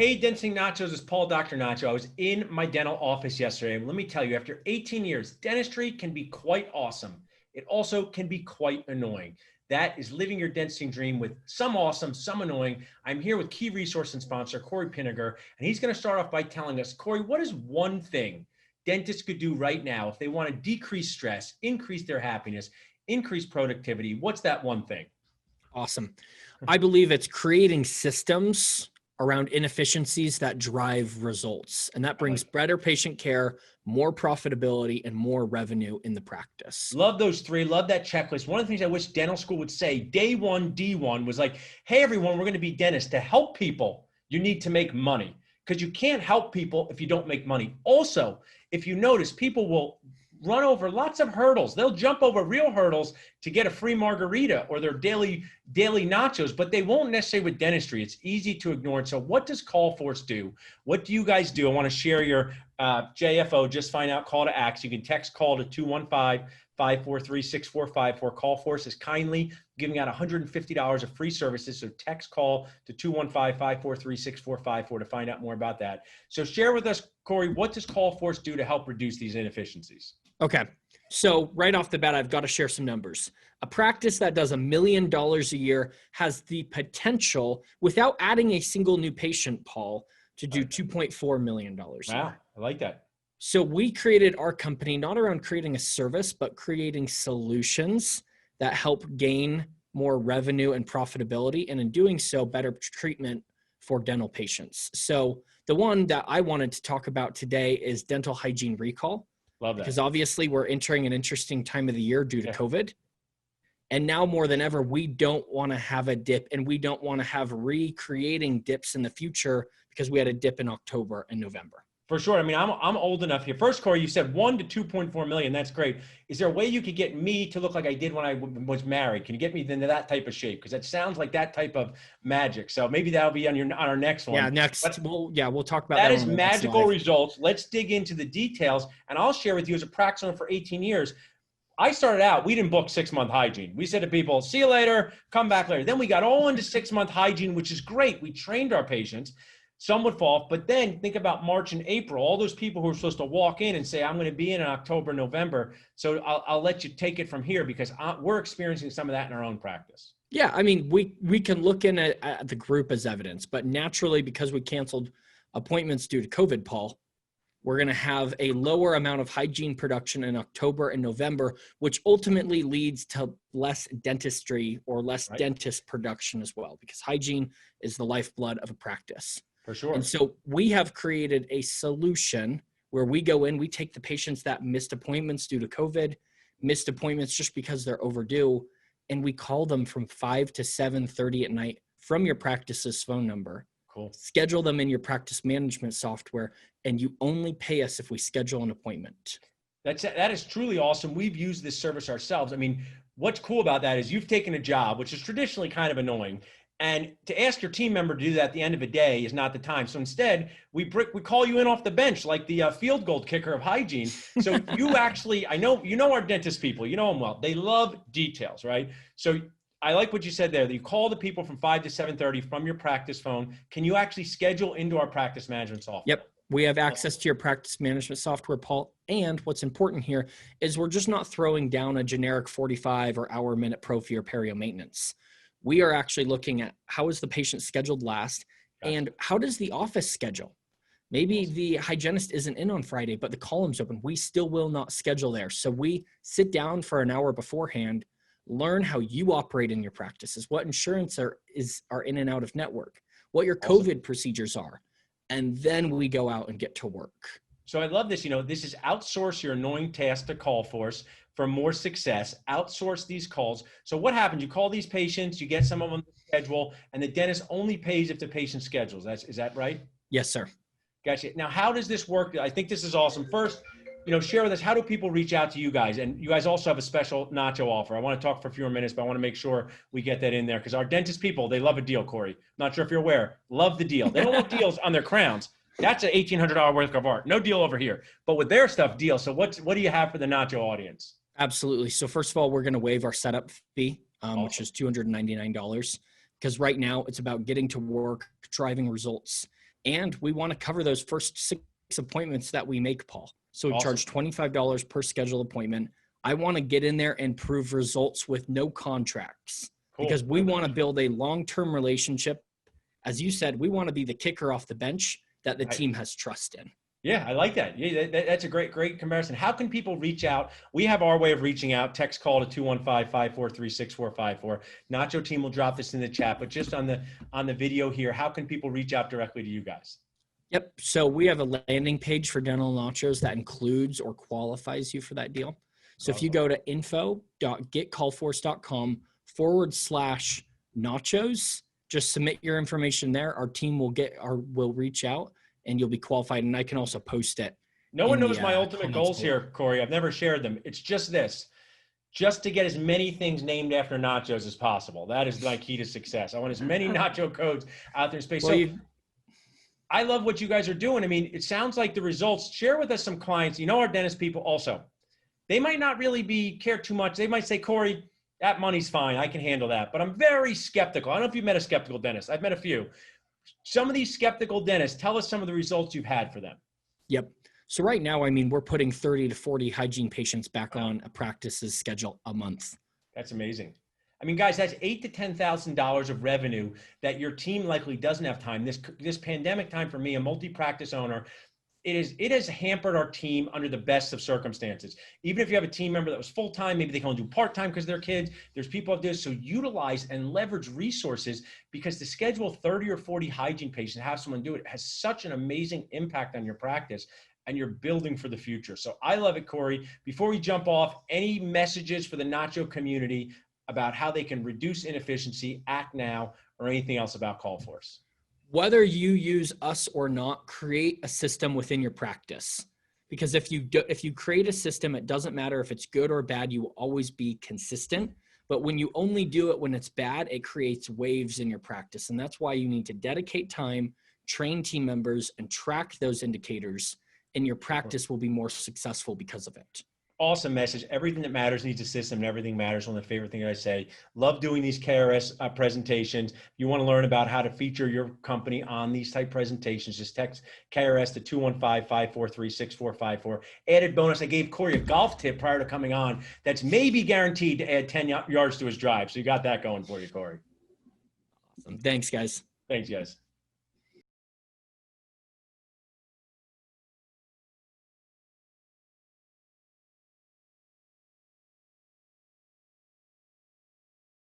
Hey, Densing Nachos, it's Paul, Dr. Nacho. I was in my dental office yesterday, and let me tell you, after 18 years, dentistry can be quite awesome. It also can be quite annoying. That is living your dentistry dream with some awesome, some annoying. I'm here with key resource and sponsor, Cory Pinegar, and he's going to start off by telling us, Cory, what is one thing dentists could do right now if they want to decrease stress, increase their happiness, increase productivity? What's that one thing? Awesome. I believe it's creating systems around inefficiencies that drive results. And that brings better patient care, more profitability, and more revenue in the practice. Love those three. Love that checklist. One of the things I wish dental school would say, day one, D1, was like, hey, everyone, we're going to be dentists. To help people, you need to make money, because you can't help people if you don't make money. Also, if you notice, people will run over lots of hurdles. They'll jump over real hurdles to get a free margarita or their daily nachos, but they won't necessarily with dentistry. It's easy to ignore it. So what does CallForce do? What do you guys do? I want to share your JFO, just find out, call to action. You can text call to 215-543-6454. CallForce is kindly giving out $150 of free services. So text call to 215-543-6454 to find out more about that. So share with us, Cory, what does CallForce do to help reduce these inefficiencies? Okay. So right off the bat, I've got to share some numbers. A practice that does $1 million a year has the potential, without adding a single new patient, Paul, to do $2.4 million. Wow, I like that. So we created our company not around creating a service, but creating solutions that help gain more revenue and profitability, and in doing so, better treatment for dental patients. So the one that I wanted to talk about today is dental hygiene recall. Love that. Because obviously we're entering an interesting time of the year due to COVID. And now more than ever, we don't want to have a dip, and we don't want to have recreating dips in the future because we had a dip in October and November. For sure. I mean, I'm old enough here. First, Cory, you said 1 to 2.4 million. That's great. Is there a way you could get me to look like I did when I was married? Can you get me into that type of shape? Because that sounds like that type of magic. So maybe that'll be on our next one. Yeah, next. We'll talk about that. That is magical results. Let's dig into the details, and I'll share with you as a practice owner for 18 years. I started out, we didn't book 6-month hygiene. We said to people, see you later, come back later. Then we got all into 6-month hygiene, which is great. We trained our patients. Some would fall off, but then think about March and April, all those people who are supposed to walk in and say, I'm going to be in October, November. So I'll let you take it from here, because we're experiencing some of that in our own practice. Yeah, I mean, we can look in at the group as evidence, but naturally, because we canceled appointments due to COVID, Paul, we're going to have a lower amount of hygiene production in October and November, which ultimately leads to less dentistry or less dentist production as well, because hygiene is the lifeblood of a practice. For sure. And so we have created a solution where we go in, we take the patients that missed appointments due to COVID, missed appointments just because they're overdue, and we call them from 5 to 7:30 at night from your practice's phone number. Cool. Schedule them in your practice management software, and you only pay us if we schedule an appointment. That is truly awesome. We've used this service ourselves. I mean, what's cool about that is you've taken a job, which is traditionally kind of annoying, and to ask your team member to do that at the end of a day is not the time. So instead, we call you in off the bench like the field goal kicker of hygiene. So you actually, I know, you know our dentist people, you know them well. They love details, right? So I like what you said there, that you call the people from 5 to 7:30 from your practice phone. Can you actually schedule into our practice management software? Yep. We have access to your practice management software, Paul. And what's important here is we're just not throwing down a generic 45 or hour minute pro for your perio maintenance. We are actually looking at how is the patient scheduled last, and how does the office schedule? Maybe the hygienist isn't in on Friday, but the column's open. We still will not schedule there. So we sit down for an hour beforehand, learn how you operate in your practices, what insurance are in and out of network, what your COVID procedures are, and then we go out and get to work. So I love this. You know, this is outsource your annoying task to CallForce for more success. Outsource these calls. So what happens? You call these patients, you get some of them on the schedule, and the dentist only pays if the patient schedules. Is that right? Yes, sir. Gotcha. Now, how does this work? I think this is awesome. First, share with us, how do people reach out to you guys? And you guys also have a special nacho offer. I want to talk for a few more minutes, but I want to make sure we get that in there, because our dentist people, they love a deal, Cory. Not sure if you're aware, love the deal. They don't want deals on their crowns. That's an $1,800 worth of art. No deal over here. But with their stuff, deal. So what do you have for the nacho audience? Absolutely. So first of all, we're going to waive our setup fee, which is $299, because right now it's about getting to work, driving results. And we want to cover those first 6 appointments that we make, Paul. So we Awesome. charge $25 per scheduled appointment. I want to get in there and prove results with no contracts because we want to build a long-term relationship. As you said, we want to be the kicker off the bench that the team has trust in. Yeah, I like that. Yeah, that's a great comparison. How can people reach out? We have our way of reaching out. Text call to 215-543-6454. Nacho team will drop this in the chat, but just on the video here, how can people reach out directly to you guys? Yep. So we have a landing page for Dental Nachos that includes or qualifies you for that deal. So if you go to info.getcallforce.com/nachos, just submit your information there. Our team will reach out and you'll be qualified. And I can also post it. No one knows my ultimate goals here, Cory. I've never shared them. It's just this. Just to get as many things named after nachos as possible. That is my key to success. I want as many nacho codes out there in space. Well, so I love what you guys are doing. I mean, it sounds like the results. Share with us some clients. You know, our dentist people also, they might not really care too much. They might say, Cory, that money's fine. I can handle that. But I'm very skeptical. I don't know if you've met a skeptical dentist. I've met a few. Some of these skeptical dentists, tell us some of the results you've had for them. Yep. So right now, I mean, we're putting 30 to 40 hygiene patients back on a practice's schedule a month. That's amazing. I mean, guys, that's $8,000 to $10,000 of revenue that your team likely doesn't have time. This pandemic time for me, a multi-practice owner, it has hampered our team under the best of circumstances. Even if you have a team member that was full-time, maybe they can only do part-time because they're kids. There's people out there. So utilize and leverage resources, because to schedule 30 or 40 hygiene patients, have someone do it, has such an amazing impact on your practice, and you're building for the future. So I love it, Cory. Before we jump off, any messages for the Nacho community about how they can reduce inefficiency, act now, or anything else about CallForce? Whether you use us or not, create a system within your practice. Because if you create a system, it doesn't matter if it's good or bad, you will always be consistent. But when you only do it when it's bad, it creates waves in your practice. And that's why you need to dedicate time, train team members, and track those indicators, and your practice will be more successful because of it. Awesome message. Everything that matters needs a system, and everything matters. One of the favorite things I say. Love doing these KRS presentations. If you want to learn about how to feature your company on these type presentations, just text KRS to 215-543-6454. Added bonus, I gave Cory a golf tip prior to coming on that's maybe guaranteed to add 10 yards to his drive. So you got that going for you, Cory. Awesome. Thanks, guys. Thanks, guys.